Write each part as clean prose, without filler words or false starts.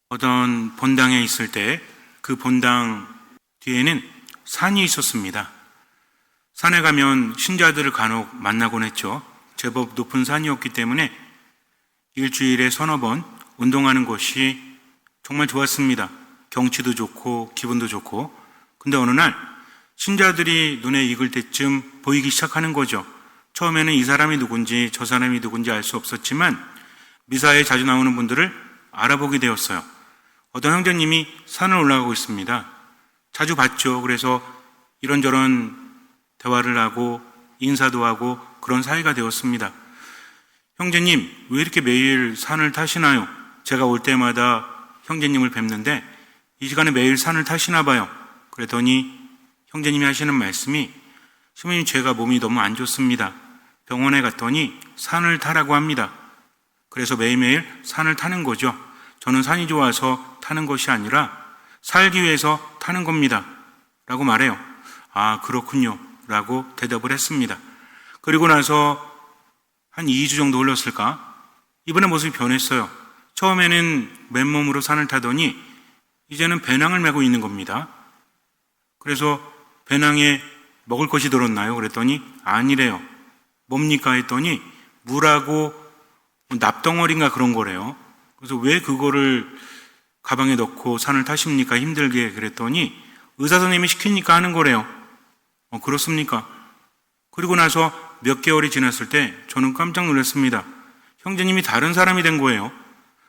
어떤 본당에 있을 때 그 본당 뒤에는 산이 있었습니다. 산에 가면 신자들을 간혹 만나곤 했죠. 제법 높은 산이었기 때문에 일주일에 서너 번 운동하는 것이 정말 좋았습니다. 경치도 좋고 기분도 좋고. 근데 어느 날 신자들이 눈에 익을 때쯤 보이기 시작하는 거죠. 처음에는 이 사람이 누군지 저 사람이 누군지 알 수 없었지만 미사에 자주 나오는 분들을 알아보게 되었어요. 어떤 형제님이 산을 올라가고 있습니다. 자주 봤죠. 그래서 이런저런 대화를 하고 인사도 하고 그런 사이가 되었습니다. 형제님, 왜 이렇게 매일 산을 타시나요? 제가 올 때마다 형제님을 뵙는데 이 시간에 매일 산을 타시나 봐요. 그랬더니 형제님이 하시는 말씀이, 시모님, 제가 몸이 너무 안 좋습니다. 병원에 갔더니 산을 타라고 합니다. 그래서 매일매일 산을 타는 거죠. 저는 산이 좋아서 타는 것이 아니라 살기 위해서 타는 겁니다. 라고 말해요. 아, 그렇군요. 라고 대답을 했습니다. 그리고 나서 한 2주 정도 흘렀을까? 이번에 모습이 변했어요. 처음에는 맨몸으로 산을 타더니 이제는 배낭을 메고 있는 겁니다. 그래서 배낭에 먹을 것이 들었나요? 그랬더니 아니래요. 뭡니까? 했더니 물하고 납덩어리인가 그런 거래요. 그래서 왜 그거를 가방에 넣고 산을 타십니까? 힘들게. 그랬더니 의사 선생님이 시키니까 하는 거래요. 그렇습니까? 그리고 나서 몇 개월이 지났을 때 저는 깜짝 놀랐습니다. 형제님이 다른 사람이 된 거예요.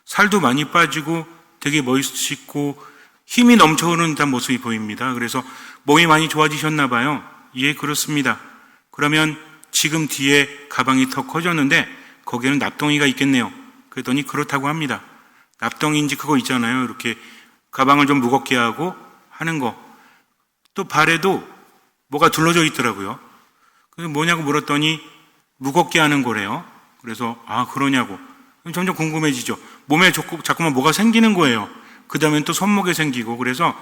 살도 많이 빠지고 되게 멋있고 힘이 넘쳐흐르는 듯한 모습이 보입니다. 그래서 몸이 많이 좋아지셨나 봐요. 예, 그렇습니다. 그러면 지금 뒤에 가방이 더 커졌는데 거기에는 납덩이가 있겠네요. 그랬더니 그렇다고 합니다. 납덩이인지 그거 있잖아요. 이렇게 가방을 좀 무겁게 하고 하는 거. 또 발에도 뭐가 둘러져 있더라고요. 그래서 뭐냐고 물었더니 무겁게 하는 거래요. 그래서 아, 그러냐고. 점점 궁금해지죠. 몸에 자꾸만 뭐가 생기는 거예요. 그 다음엔 또 손목에 생기고. 그래서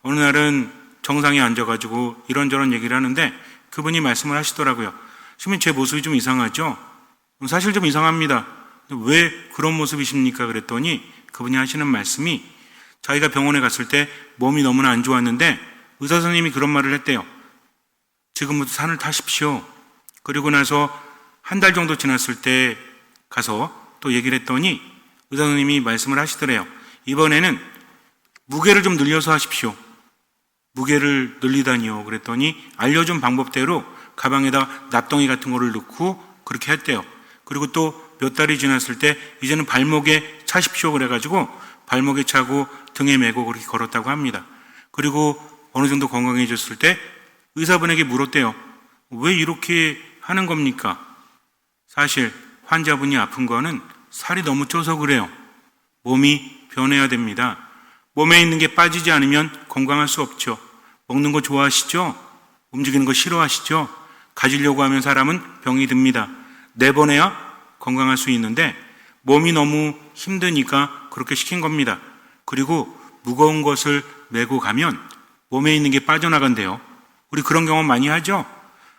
어느 날은 정상에 앉아가지고 이런저런 얘기를 하는데 그분이 말씀을 하시더라고요. 시민, 제 모습이 좀 이상하죠? 사실 좀 이상합니다. 왜 그런 모습이십니까? 그랬더니 그분이 하시는 말씀이, 자기가 병원에 갔을 때 몸이 너무나 안 좋았는데 의사 선생님이 그런 말을 했대요. 지금부터 산을 타십시오. 그리고 나서 한 달 정도 지났을 때 가서 또 얘기를 했더니 의사 선생님이 말씀을 하시더래요. 이번에는 무게를 좀 늘려서 하십시오. 무게를 늘리다니요. 그랬더니 알려준 방법대로 가방에다 납덩이 같은 거를 넣고 그렇게 했대요. 그리고 또 몇 달이 지났을 때 이제는 발목에 차십시오. 그래가지고 발목에 차고 등에 메고 그렇게 걸었다고 합니다. 그리고 어느 정도 건강해졌을 때 의사분에게 물었대요. 왜 이렇게 하는 겁니까? 사실 환자분이 아픈 거는 살이 너무 쪄서 그래요. 몸이 변해야 됩니다. 몸에 있는 게 빠지지 않으면 건강할 수 없죠. 먹는 거 좋아하시죠? 움직이는 거 싫어하시죠? 가지려고 하면 사람은 병이 듭니다. 내보내야 건강할 수 있는데 몸이 너무 힘드니까 그렇게 시킨 겁니다. 그리고 무거운 것을 메고 가면 몸에 있는 게 빠져나간대요. 우리 그런 경험 많이 하죠?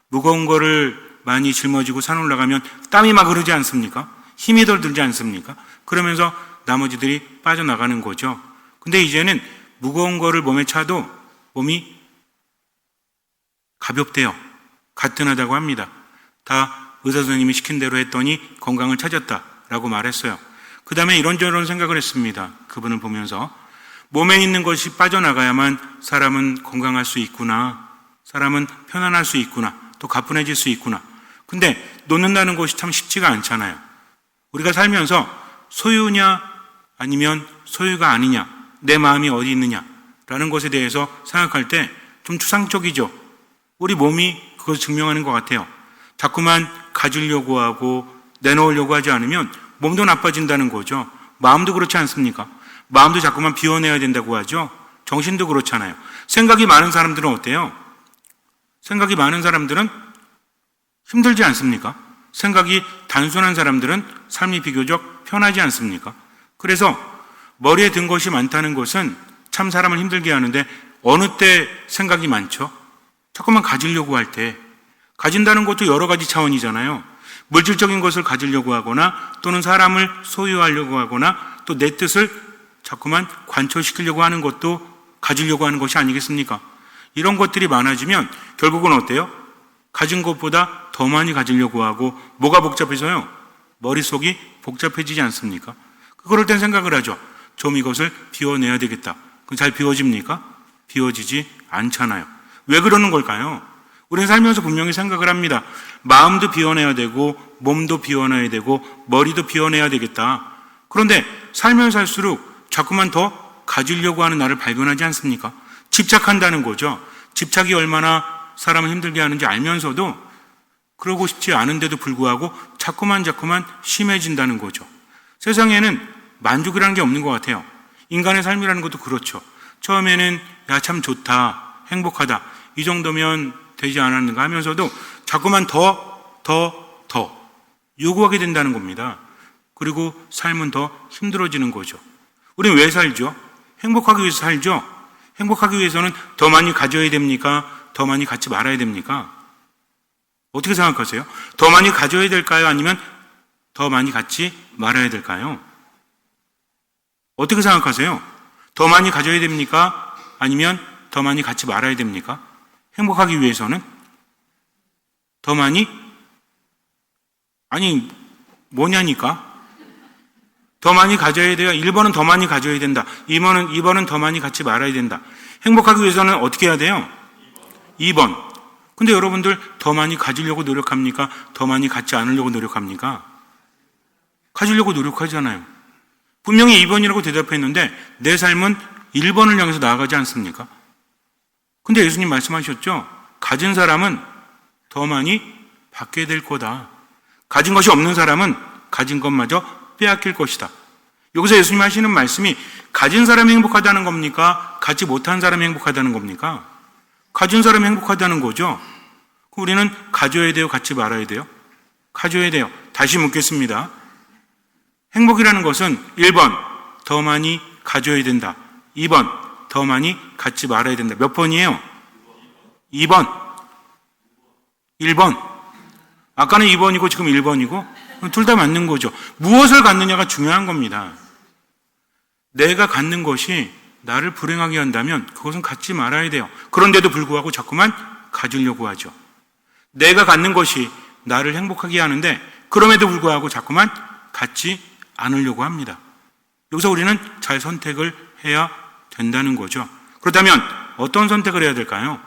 무거운 거를 많이 짊어지고 산 올라가면 땀이 막 흐르지 않습니까? 힘이 덜 들지 않습니까? 그러면서 나머지들이 빠져나가는 거죠. 근데 이제는 무거운 거를 몸에 차도 몸이 가볍대요. 가뿐하다고 합니다. 다 의사 선생님이 시킨 대로 했더니 건강을 찾았다라고 말했어요. 그 다음에 이런저런 생각을 했습니다. 그분을 보면서 몸에 있는 것이 빠져나가야만 사람은 건강할 수 있구나. 사람은 편안할 수 있구나. 또 가뿐해질 수 있구나. 근데 놓는다는 것이 참 쉽지가 않잖아요. 우리가 살면서 소유냐 아니면 소유가 아니냐, 내 마음이 어디 있느냐라는 것에 대해서 생각할 때 좀 추상적이죠. 우리 몸이 그것을 증명하는 것 같아요. 자꾸만 가지려고 하고 내놓으려고 하지 않으면 몸도 나빠진다는 거죠. 마음도 그렇지 않습니까? 마음도 자꾸만 비워내야 된다고 하죠. 정신도 그렇잖아요. 생각이 많은 사람들은 어때요? 생각이 많은 사람들은 힘들지 않습니까? 생각이 단순한 사람들은 삶이 비교적 편하지 않습니까? 그래서 머리에 든 것이 많다는 것은 참 사람을 힘들게 하는데 어느 때 생각이 많죠? 자꾸만 가지려고 할 때. 가진다는 것도 여러 가지 차원이잖아요. 물질적인 것을 가지려고 하거나 또는 사람을 소유하려고 하거나 또 내 뜻을 자꾸만 관철시키려고 하는 것도 가지려고 하는 것이 아니겠습니까? 이런 것들이 많아지면 결국은 어때요? 가진 것보다 더 많이 가지려고 하고 뭐가 복잡해서요? 머릿속이 복잡해지지 않습니까? 그럴 땐 생각을 하죠. 좀 이것을 비워내야 되겠다. 그럼 잘 비워집니까? 비워지지 않잖아요. 왜 그러는 걸까요? 우리는 살면서 분명히 생각을 합니다. 마음도 비워내야 되고 몸도 비워내야 되고 머리도 비워내야 되겠다. 그런데 살면 살수록 자꾸만 더 가지려고 하는 나를 발견하지 않습니까? 집착한다는 거죠. 집착이 얼마나 사람을 힘들게 하는지 알면서도 그러고 싶지 않은데도 불구하고 자꾸만 심해진다는 거죠. 세상에는 만족이라는 게 없는 것 같아요. 인간의 삶이라는 것도 그렇죠. 처음에는 야, 참 좋다, 행복하다, 이 정도면 되지 않았는가 하면서도 자꾸만 더 요구하게 된다는 겁니다. 그리고 삶은 더 힘들어지는 거죠. 우리는 왜 살죠? 행복하기 위해서 살죠? 행복하기 위해서는 더 많이 가져야 됩니까? 더 많이 갖지 말아야 됩니까? 어떻게 생각하세요? 더 많이 가져야 될까요? 아니면 더 많이 갖지 말아야 될까요? 어떻게 생각하세요? 더 많이 가져야 됩니까? 아니면 더 많이 갖지 말아야 됩니까? 행복하기 위해서는? 더 많이? 아니, 뭐냐니까? 더 많이 가져야 돼요. 1번은 더 많이 가져야 된다. 2번은 더 많이 갖지 말아야 된다. 행복하기 위해서는 어떻게 해야 돼요? 2번. 근데 여러분들 더 많이 가지려고 노력합니까? 더 많이 갖지 않으려고 노력합니까? 가지려고 노력하잖아요. 분명히 2번이라고 대답했는데 내 삶은 1번을 향해서 나아가지 않습니까? 근데 예수님 말씀하셨죠? 가진 사람은 더 많이 받게 될 거다. 가진 것이 없는 사람은 가진 것마저 빼앗길 것이다. 여기서 예수님 하시는 말씀이 가진 사람이 행복하다는 겁니까? 갖지 못한 사람이 행복하다는 겁니까? 가진 사람이 행복하다는 거죠. 우리는 가져야 돼요? 갖지 말아야 돼요? 가져야 돼요. 다시 묻겠습니다. 행복이라는 것은 1번, 더 많이 가져야 된다. 2번, 더 많이 갖지 말아야 된다. 몇 번이에요? 2번. 1번. 아까는 2번이고 지금 1번이고 둘 다 맞는 거죠. 무엇을 갖느냐가 중요한 겁니다. 내가 갖는 것이 나를 불행하게 한다면 그것은 갖지 말아야 돼요. 그런데도 불구하고 자꾸만 가지려고 하죠. 내가 갖는 것이 나를 행복하게 하는데 그럼에도 불구하고 자꾸만 갖지 않으려고 합니다. 여기서 우리는 잘 선택을 해야 된다는 거죠. 그렇다면 어떤 선택을 해야 될까요?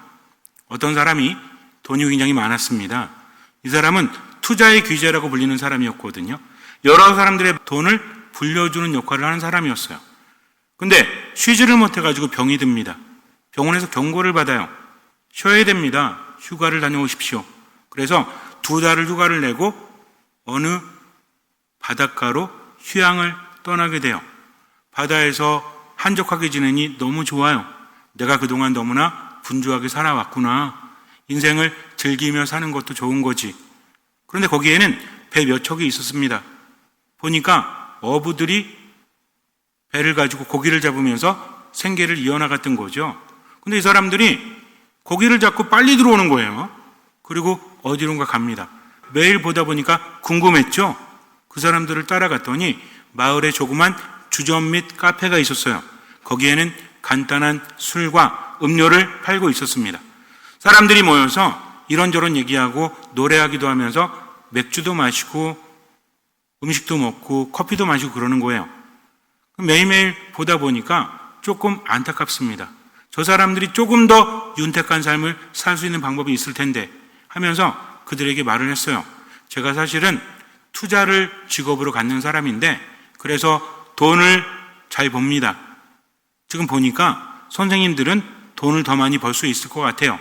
어떤 사람이 돈이 굉장히 많았습니다. 이 사람은 투자의 귀재라고 불리는 사람이었거든요. 여러 사람들의 돈을 불려주는 역할을 하는 사람이었어요. 근데 쉬지를 못해가지고 병이 듭니다. 병원에서 경고를 받아요. 쉬어야 됩니다. 휴가를 다녀오십시오. 그래서 2달을 휴가를 내고 어느 바닷가로 휴양을 떠나게 돼요. 바다에서 한적하게 지내니 너무 좋아요. 내가 그동안 너무나 분주하게 살아왔구나. 인생을 즐기며 사는 것도 좋은 거지. 그런데 거기에는 배 몇 척이 있었습니다. 보니까 어부들이 배를 가지고 고기를 잡으면서 생계를 이어나갔던 거죠. 근데 이 사람들이 고기를 잡고 빨리 들어오는 거예요. 그리고 어디론가 갑니다. 매일 보다 보니까 궁금했죠. 그 사람들을 따라갔더니 마을에 조그만 주점 및 카페가 있었어요. 거기에는 간단한 술과 음료를 팔고 있었습니다. 사람들이 모여서 이런저런 얘기하고 노래하기도 하면서 맥주도 마시고 음식도 먹고 커피도 마시고 그러는 거예요. 매일매일 보다 보니까 조금 안타깝습니다. 저 사람들이 조금 더 윤택한 삶을 살 수 있는 방법이 있을 텐데 하면서 그들에게 말을 했어요. 제가 사실은 투자를 직업으로 갖는 사람인데 그래서 돈을 잘 법니다. 지금 보니까 선생님들은 돈을 더 많이 벌 수 있을 것 같아요.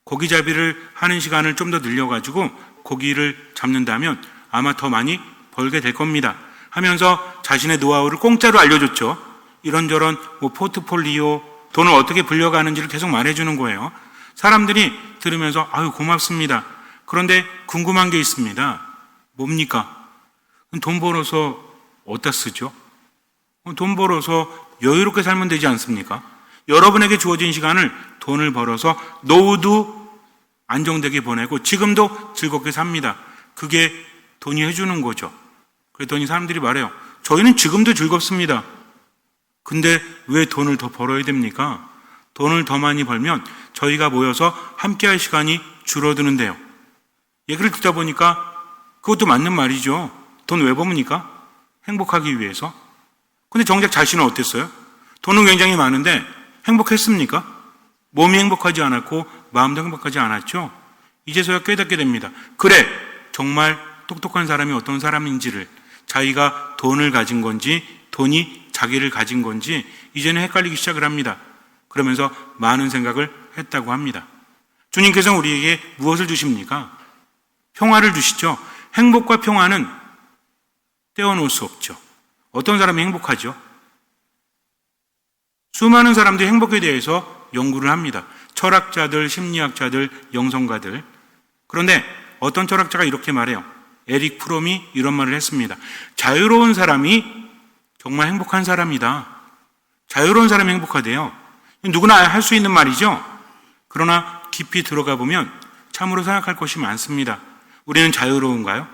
고기잡이를 하는 시간을 좀 더 늘려가지고 고기를 잡는다면 아마 더 많이 벌게 될 겁니다. 하면서 자신의 노하우를 공짜로 알려줬죠. 이런저런 포트폴리오, 돈을 어떻게 불려가는지를 계속 말해주는 거예요. 사람들이 들으면서 아유 고맙습니다. 그런데 궁금한 게 있습니다. 뭡니까? 돈 벌어서 어디다 쓰죠? 돈 벌어서 여유롭게 살면 되지 않습니까? 여러분에게 주어진 시간을 돈을 벌어서 노후도 안정되게 보내고 지금도 즐겁게 삽니다. 그게 돈이 해주는 거죠. 그랬더니 사람들이 말해요. 저희는 지금도 즐겁습니다. 근데 왜 돈을 더 벌어야 됩니까? 돈을 더 많이 벌면 저희가 모여서 함께할 시간이 줄어드는데요. 얘기를 듣다 보니까 그것도 맞는 말이죠. 돈 왜 버십니까? 행복하기 위해서. 근데 정작 자신은 어땠어요? 돈은 굉장히 많은데 행복했습니까? 몸이 행복하지 않았고 마음도 행복하지 않았죠. 이제서야 깨닫게 됩니다. 그래, 정말 똑똑한 사람이 어떤 사람인지를, 자기가 돈을 가진 건지 돈이 자기를 가진 건지 이제는 헷갈리기 시작을 합니다. 그러면서 많은 생각을 했다고 합니다. 주님께서는 우리에게 무엇을 주십니까? 평화를 주시죠. 행복과 평화는 떼어놓을 수 없죠. 어떤 사람이 행복하죠? 수많은 사람들이 행복에 대해서 연구를 합니다. 철학자들, 심리학자들, 영성가들. 그런데 어떤 철학자가 이렇게 말해요. 에릭 프롬이 이런 말을 했습니다. 자유로운 사람이 정말 행복한 사람이다. 자유로운 사람이 행복하대요. 누구나 할 수 있는 말이죠. 그러나 깊이 들어가 보면 참으로 생각할 것이 많습니다. 우리는 자유로운가요?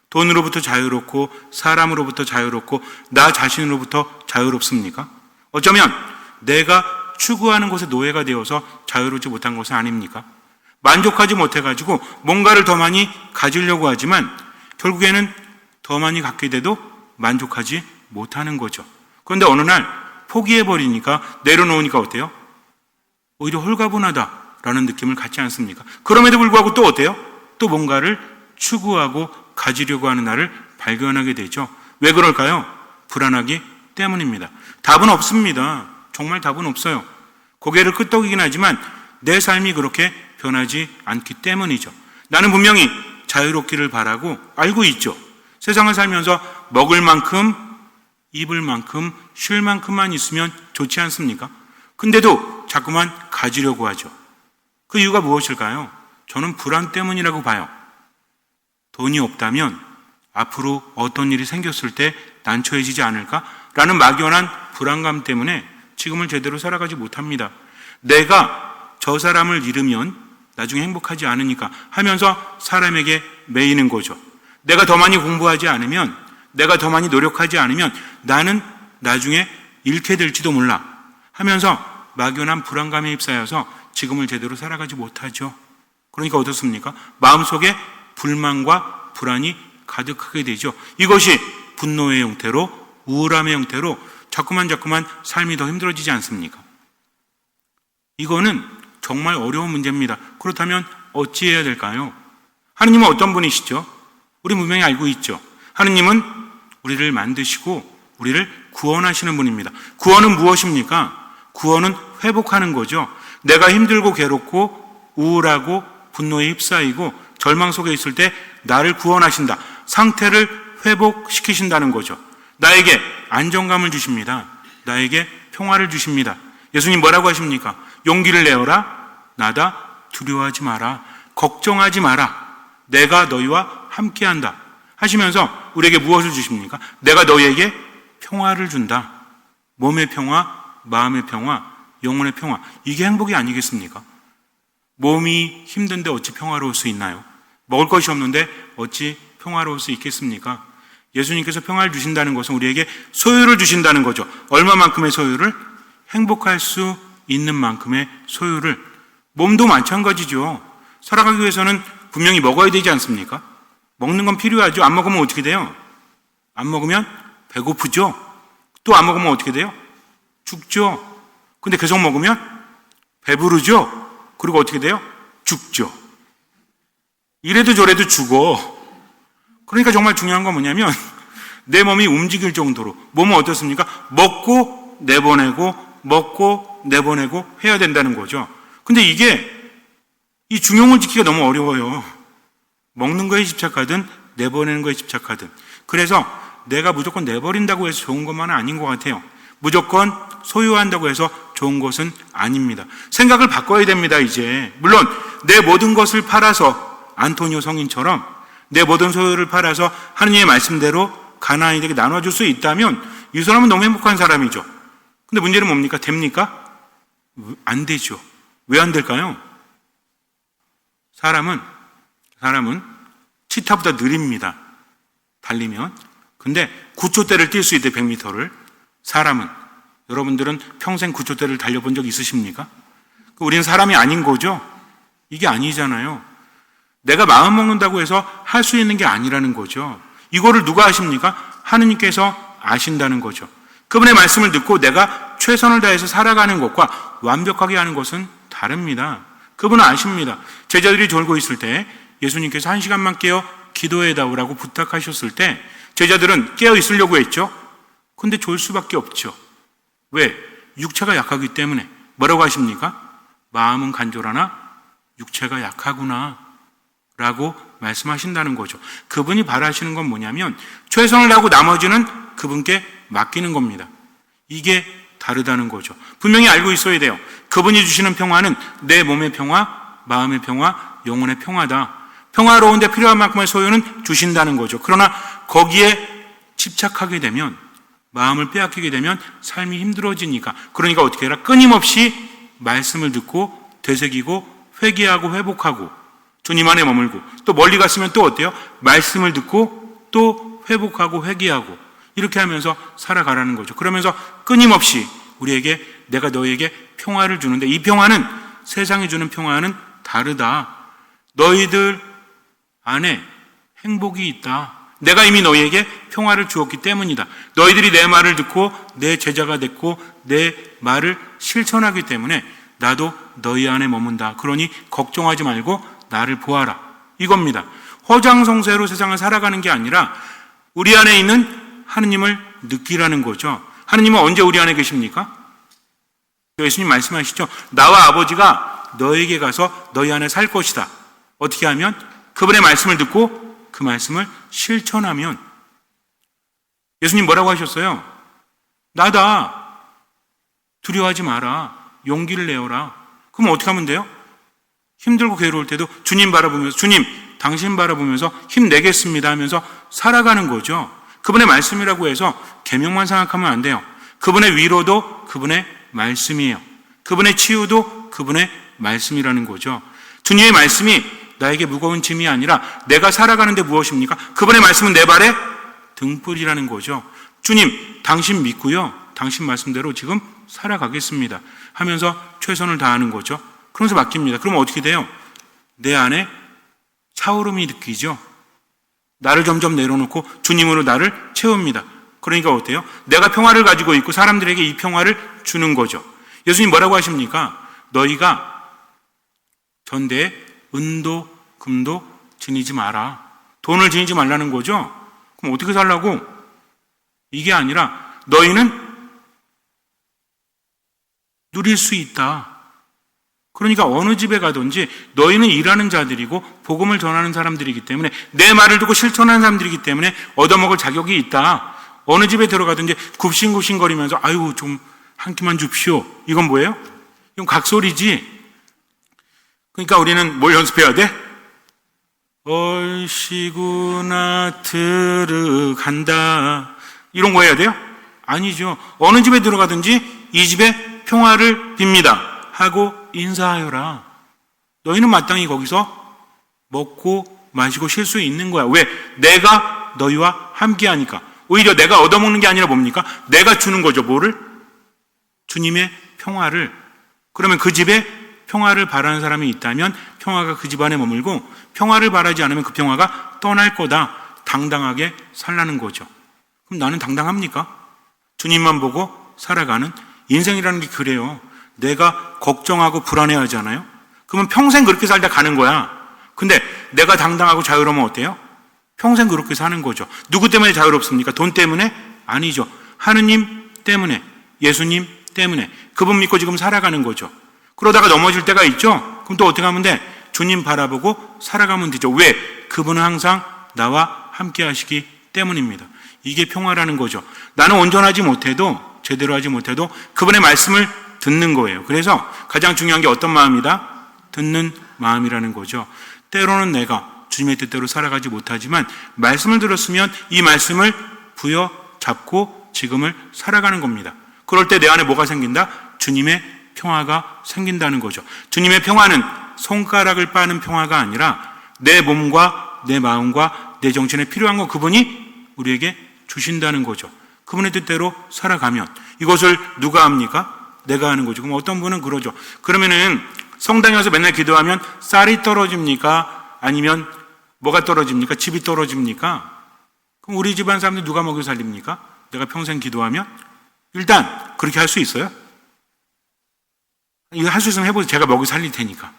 돈으로부터 자유롭고 사람으로부터 자유롭고 나 자신으로부터 자유롭습니까? 어쩌면 내가 추구하는 것에 노예가 되어서 자유롭지 못한 것은 아닙니까? 만족하지 못해가지고 뭔가를 더 많이 가지려고 하지만 결국에는 더 많이 갖게 돼도 만족하지 못하는 거죠. 그런데 어느 날 포기해버리니까, 내려놓으니까 어때요? 오히려 홀가분하다라는 느낌을 갖지 않습니까? 그럼에도 불구하고 또 어때요? 또 뭔가를 추구하고 가지려고 하는 나를 발견하게 되죠. 왜 그럴까요? 불안하기 때문입니다. 답은 없습니다. 정말 답은 없어요. 고개를 끄덕이긴 하지만 내 삶이 그렇게 변하지 않기 때문이죠. 나는 분명히 자유롭기를 바라고 알고 있죠. 세상을 살면서 먹을 만큼, 입을 만큼, 쉴 만큼만 있으면 좋지 않습니까? 근데도 자꾸만 가지려고 하죠. 그 이유가 무엇일까요? 저는 불안 때문이라고 봐요. 돈이 없다면 앞으로 어떤 일이 생겼을 때 난처해지지 않을까라는 막연한 불안감 때문에 지금을 제대로 살아가지 못합니다. 내가 저 사람을 잃으면 나중에 행복하지 않으니까 하면서 사람에게 매이는 거죠. 내가 더 많이 공부하지 않으면, 내가 더 많이 노력하지 않으면 나는 나중에 잃게 될지도 몰라 하면서 막연한 불안감에 휩싸여서 지금을 제대로 살아가지 못하죠. 그러니까 어떻습니까? 마음속에 불만과 불안이 가득하게 되죠. 이것이 분노의 형태로, 우울함의 형태로 자꾸만 삶이 더 힘들어지지 않습니까? 이거는 정말 어려운 문제입니다. 그렇다면 어찌해야 될까요? 하느님은 어떤 분이시죠? 우리 분명히 알고 있죠. 하느님은 우리를 만드시고 우리를 구원하시는 분입니다. 구원은 무엇입니까? 구원은 회복하는 거죠. 내가 힘들고 괴롭고 우울하고 분노에 휩싸이고 절망 속에 있을 때 나를 구원하신다. 상태를 회복시키신다는 거죠. 나에게 안정감을 주십니다. 나에게 평화를 주십니다. 예수님 뭐라고 하십니까? 용기를 내어라. 나다. 두려워하지 마라. 걱정하지 마라. 내가 너희와 함께한다. 하시면서 우리에게 무엇을 주십니까? 내가 너희에게 평화를 준다. 몸의 평화, 마음의 평화, 영혼의 평화. 이게 행복이 아니겠습니까? 몸이 힘든데 어찌 평화로울 수 있나요? 먹을 것이 없는데 어찌 평화로울 수 있겠습니까? 예수님께서 평화를 주신다는 것은 우리에게 소유를 주신다는 거죠. 얼마만큼의 소유를? 행복할 수 있는 만큼의 소유를. 몸도 마찬가지죠. 살아가기 위해서는 분명히 먹어야 되지 않습니까? 먹는 건 필요하죠. 안 먹으면 어떻게 돼요? 안 먹으면 배고프죠. 또 안 먹으면 어떻게 돼요? 죽죠. 근데 계속 먹으면 배부르죠. 그리고 어떻게 돼요? 죽죠. 이래도 저래도 죽어. 그러니까 정말 중요한 건 뭐냐면 내 몸이 움직일 정도로, 몸은 어떻습니까? 먹고 내보내고 먹고 내보내고 해야 된다는 거죠. 근데 이게 이 중용을 지키기가 너무 어려워요. 먹는 거에 집착하든 내보내는 거에 집착하든. 그래서 내가 무조건 내버린다고 해서 좋은 것만은 아닌 것 같아요. 무조건 소유한다고 해서 좋은 것은 아닙니다. 생각을 바꿔야 됩니다. 이제 물론 내 모든 것을 팔아서 안토니오 성인처럼 내 모든 소유를 팔아서 하느님의 말씀대로 가나안인에게 나눠줄 수 있다면 이 사람은 너무 행복한 사람이죠. 근데 문제는 뭡니까? 됩니까? 안 되죠. 왜 안 될까요? 사람은 치타보다 느립니다. 달리면. 근데 9초대를 뛸 수 있대, 100m를. 사람은 여러분들은 평생 구초대를 달려본 적 있으십니까? 우리는 사람이 아닌 거죠? 이게 아니잖아요. 내가 마음 먹는다고 해서 할 수 있는 게 아니라는 거죠. 이거를 누가 아십니까? 하느님께서 아신다는 거죠. 그분의 말씀을 듣고 내가 최선을 다해서 살아가는 것과 완벽하게 하는 것은 다릅니다. 그분은 아십니다. 제자들이 졸고 있을 때 예수님께서 1시간만 깨어 기도해 다오라고 부탁하셨을 때 제자들은 깨어 있으려고 했죠. 근데 졸 수밖에 없죠. 왜? 육체가 약하기 때문에. 뭐라고 하십니까? 마음은 간절하나 육체가 약하구나 라고 말씀하신다는 거죠. 그분이 바라시는 건 뭐냐면 최선을 다하고 나머지는 그분께 맡기는 겁니다. 이게 다르다는 거죠. 분명히 알고 있어야 돼요. 그분이 주시는 평화는 내 몸의 평화, 마음의 평화, 영혼의 평화다. 평화로운데 필요한 만큼의 소유는 주신다는 거죠. 그러나 거기에 집착하게 되면, 마음을 빼앗기게 되면 삶이 힘들어지니까, 그러니까 어떻게 해라? 끊임없이 말씀을 듣고 되새기고 회개하고 회복하고 주님 안에 머물고, 또 멀리 갔으면 또 어때요? 말씀을 듣고 또 회복하고 회개하고 이렇게 하면서 살아가라는 거죠. 그러면서 끊임없이 우리에게 내가 너희에게 평화를 주는데 이 평화는 세상이 주는 평화는 다르다. 너희들 안에 행복이 있다. 내가 이미 너희에게 평화를 주었기 때문이다. 너희들이 내 말을 듣고 내 제자가 됐고 내 말을 실천하기 때문에 나도 너희 안에 머문다. 그러니 걱정하지 말고 나를 보아라. 이겁니다. 허장성세로 세상을 살아가는 게 아니라 우리 안에 있는 하느님을 느끼라는 거죠. 하느님은 언제 우리 안에 계십니까? 예수님 말씀하시죠. 나와 아버지가 너에게 가서 너희 안에 살 것이다. 어떻게 하면? 그분의 말씀을 듣고 그 말씀을 실천하면. 예수님 뭐라고 하셨어요? 나다. 두려워하지 마라. 용기를 내어라. 그럼 어떻게 하면 돼요? 힘들고 괴로울 때도 주님 바라보면서, 주님 당신 바라보면서 힘내겠습니다 하면서 살아가는 거죠. 그분의 말씀이라고 해서 계명만 생각하면 안 돼요. 그분의 위로도 그분의 말씀이에요. 그분의 치유도 그분의 말씀이라는 거죠. 주님의 말씀이 나에게 무거운 짐이 아니라 내가 살아가는데 무엇입니까? 그분의 말씀은 내 발에 등불이라는 거죠. 주님 당신 믿고요, 당신 말씀대로 지금 살아가겠습니다 하면서 최선을 다하는 거죠. 그러면서 맡깁니다. 그러면 어떻게 돼요? 내 안에 차오름이 느끼죠. 나를 점점 내려놓고 주님으로 나를 채웁니다. 그러니까 어때요? 내가 평화를 가지고 있고 사람들에게 이 평화를 주는 거죠. 예수님 뭐라고 하십니까? 너희가 전대에 은도 금도 지니지 마라. 돈을 지니지 말라는 거죠. 그럼 어떻게 살라고? 이게 아니라 너희는 누릴 수 있다. 그러니까 어느 집에 가든지 너희는 일하는 자들이고 복음을 전하는 사람들이기 때문에, 내 말을 듣고 실천하는 사람들이기 때문에 얻어먹을 자격이 있다. 어느 집에 들어가든지 굽신굽신거리면서 아유 좀 한 끼만 줍시오. 이건 뭐예요? 이건 각소리지. 그러니까 우리는 뭘 연습해야 돼? 얼씨구나 들어간다. 이런 거 해야 돼요? 아니죠. 어느 집에 들어가든지 이 집에 평화를 빕니다 하고 인사하여라. 너희는 마땅히 거기서 먹고 마시고 쉴 수 있는 거야. 왜? 내가 너희와 함께 하니까. 오히려 내가 얻어먹는 게 아니라 뭡니까? 내가 주는 거죠. 뭐를? 주님의 평화를. 그러면 그 집에 평화를 바라는 사람이 있다면 평화가 그 집안에 머물고, 평화를 바라지 않으면 그 평화가 떠날 거다. 당당하게 살라는 거죠. 그럼 나는 당당합니까? 주님만 보고 살아가는 인생이라는 게 그래요. 내가 걱정하고 불안해하잖아요. 그러면 평생 그렇게 살다 가는 거야. 근데 내가 당당하고 자유로우면 어때요? 평생 그렇게 사는 거죠. 누구 때문에 자유롭습니까? 돈 때문에? 아니죠. 하느님 때문에, 예수님 때문에. 그분 믿고 지금 살아가는 거죠. 그러다가 넘어질 때가 있죠. 그럼 또 어떻게 하면 돼? 주님 바라보고 살아가면 되죠. 왜? 그분은 항상 나와 함께 하시기 때문입니다. 이게 평화라는 거죠. 나는 온전하지 못해도, 제대로 하지 못해도 그분의 말씀을 듣는 거예요. 그래서 가장 중요한 게 어떤 마음이다? 듣는 마음이라는 거죠. 때로는 내가 주님의 뜻대로 살아가지 못하지만 말씀을 들었으면 이 말씀을 부여잡고 지금을 살아가는 겁니다. 그럴 때 내 안에 뭐가 생긴다? 주님의 평화가 생긴다는 거죠. 주님의 평화는 손가락을 빠는 평화가 아니라 내 몸과 내 마음과 내 정신에 필요한 거 그분이 우리에게 주신다는 거죠. 그분의 뜻대로 살아가면 이것을 누가 합니까? 내가 하는 거죠. 그럼 어떤 분은 그러죠. 그러면은 성당에 와서 맨날 기도하면 쌀이 떨어집니까? 아니면 뭐가 떨어집니까? 집이 떨어집니까? 그럼 우리 집안 사람들 누가 먹여 살립니까? 내가 평생 기도하면? 일단 그렇게 할 수 있어요? 이거 할 수 있으면 해보세요. 제가 먹여 살릴 테니까.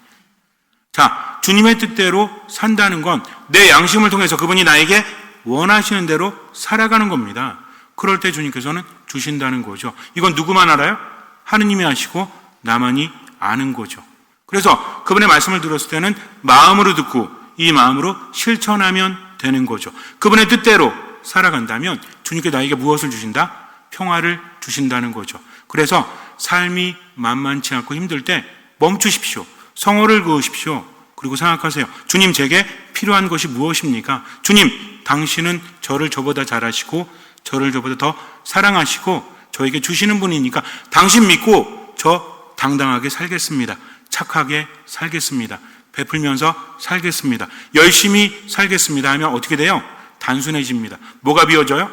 자, 주님의 뜻대로 산다는 건 내 양심을 통해서 그분이 나에게 원하시는 대로 살아가는 겁니다. 그럴 때 주님께서는 주신다는 거죠. 이건 누구만 알아요? 하느님이 아시고 나만이 아는 거죠. 그래서 그분의 말씀을 들었을 때는 마음으로 듣고 이 마음으로 실천하면 되는 거죠. 그분의 뜻대로 살아간다면 주님께 나에게 무엇을 주신다? 평화를 주신다는 거죠. 그래서 삶이 만만치 않고 힘들 때 멈추십시오. 성호를 그으십시오. 그리고 생각하세요. 주님, 제게 필요한 것이 무엇입니까? 주님, 당신은 저를 저보다 잘 아시고 저를 저보다 더 사랑하시고 저에게 주시는 분이니까 당신 믿고 저 당당하게 살겠습니다. 착하게 살겠습니다. 베풀면서 살겠습니다. 열심히 살겠습니다 하면 어떻게 돼요? 단순해집니다. 뭐가 비워져요?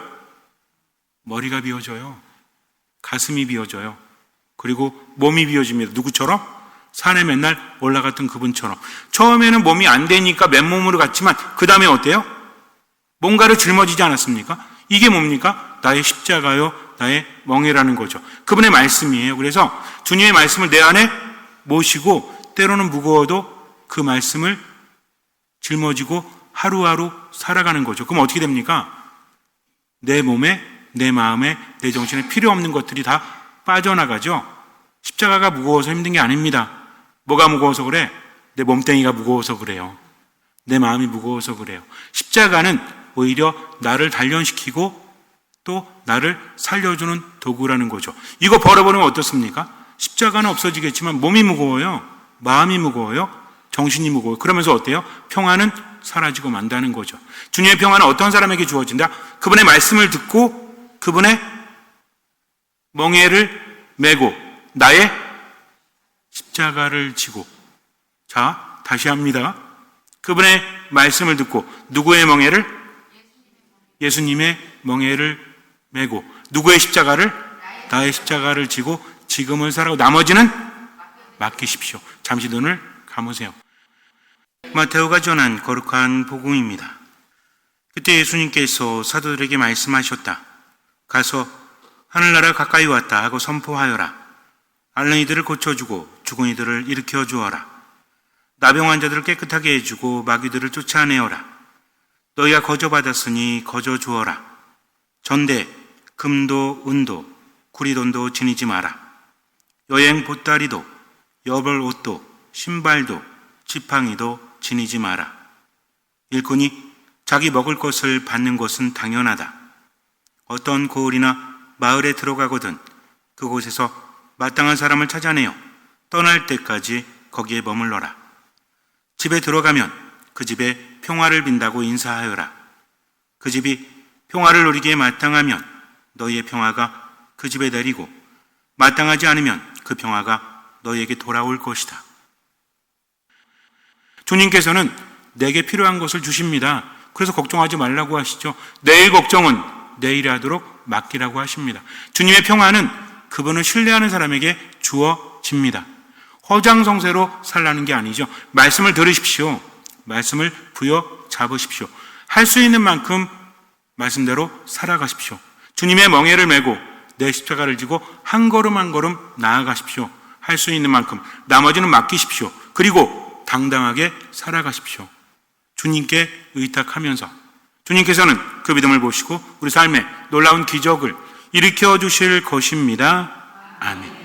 머리가 비워져요. 가슴이 비워져요. 그리고 몸이 비워집니다. 누구처럼? 산에 맨날 올라갔던 그분처럼. 처음에는 몸이 안 되니까 맨몸으로 갔지만 그 다음에 어때요? 뭔가를 짊어지지 않았습니까? 이게 뭡니까? 나의 십자가요, 나의 멍에라는 거죠. 그분의 말씀이에요. 그래서 주님의 말씀을 내 안에 모시고 때로는 무거워도 그 말씀을 짊어지고 하루하루 살아가는 거죠. 그럼 어떻게 됩니까? 내 몸에, 내 마음에, 내 정신에 필요 없는 것들이 다 빠져나가죠. 십자가가 무거워서 힘든 게 아닙니다. 뭐가 무거워서 그래? 내 몸뚱이가 무거워서 그래요. 내 마음이 무거워서 그래요. 십자가는 오히려 나를 단련시키고 또 나를 살려주는 도구라는 거죠. 이거 버려버리면 어떻습니까? 십자가는 없어지겠지만 몸이 무거워요. 마음이 무거워요. 정신이 무거워요. 그러면서 어때요? 평화는 사라지고 만다는 거죠. 주님의 평화는 어떤 사람에게 주어진다? 그분의 말씀을 듣고 그분의 멍에를 메고 나의 십자가를 지고. 자, 다시 합니다. 그분의 말씀을 듣고 누구의 멍에를? 예수님의 멍에를 메고 누구의 십자가를? 나의 십자가를 지고 지금을 살아가고 나머지는 맡기십시오. 잠시 눈을 감으세요. 마테오가 전한 거룩한 복음입니다. 그때 예수님께서 사도들에게 말씀하셨다. 가서 하늘나라 가까이 왔다 하고 선포하여라. 앓는 이들을 고쳐주고 죽은 이들을 일으켜 주어라. 나병 환자들을 깨끗하게 해주고 마귀들을 쫓아내어라. 너희가 거저받았으니 거저 주어라. 전대, 금도, 은도, 구리돈도 지니지 마라. 여행 보따리도, 여벌 옷도, 신발도, 지팡이도 지니지 마라. 일꾼이 자기 먹을 것을 받는 것은 당연하다. 어떤 고을이나 마을에 들어가거든 그곳에서 마땅한 사람을 찾아내어 떠날 때까지 거기에 머물러라. 집에 들어가면 그 집에 평화를 빈다고 인사하여라. 그 집이 평화를 누리기에 마땅하면 너희의 평화가 그 집에 내리고 마땅하지 않으면 그 평화가 너희에게 돌아올 것이다. 주님께서는 내게 필요한 것을 주십니다. 그래서 걱정하지 말라고 하시죠. 내일 걱정은 내일 하도록 맡기라고 하십니다. 주님의 평화는 그분을 신뢰하는 사람에게 주어집니다. 허장성세로 살라는 게 아니죠. 말씀을 들으십시오. 말씀을 부여잡으십시오. 할 수 있는 만큼 말씀대로 살아가십시오. 주님의 멍에를 메고 내 십자가를 지고 한 걸음 한 걸음 나아가십시오. 할 수 있는 만큼 나머지는 맡기십시오. 그리고 당당하게 살아가십시오. 주님께 의탁하면서 주님께서는 그 믿음을 보시고 우리 삶에 놀라운 기적을 일으켜 주실 것입니다. 아멘.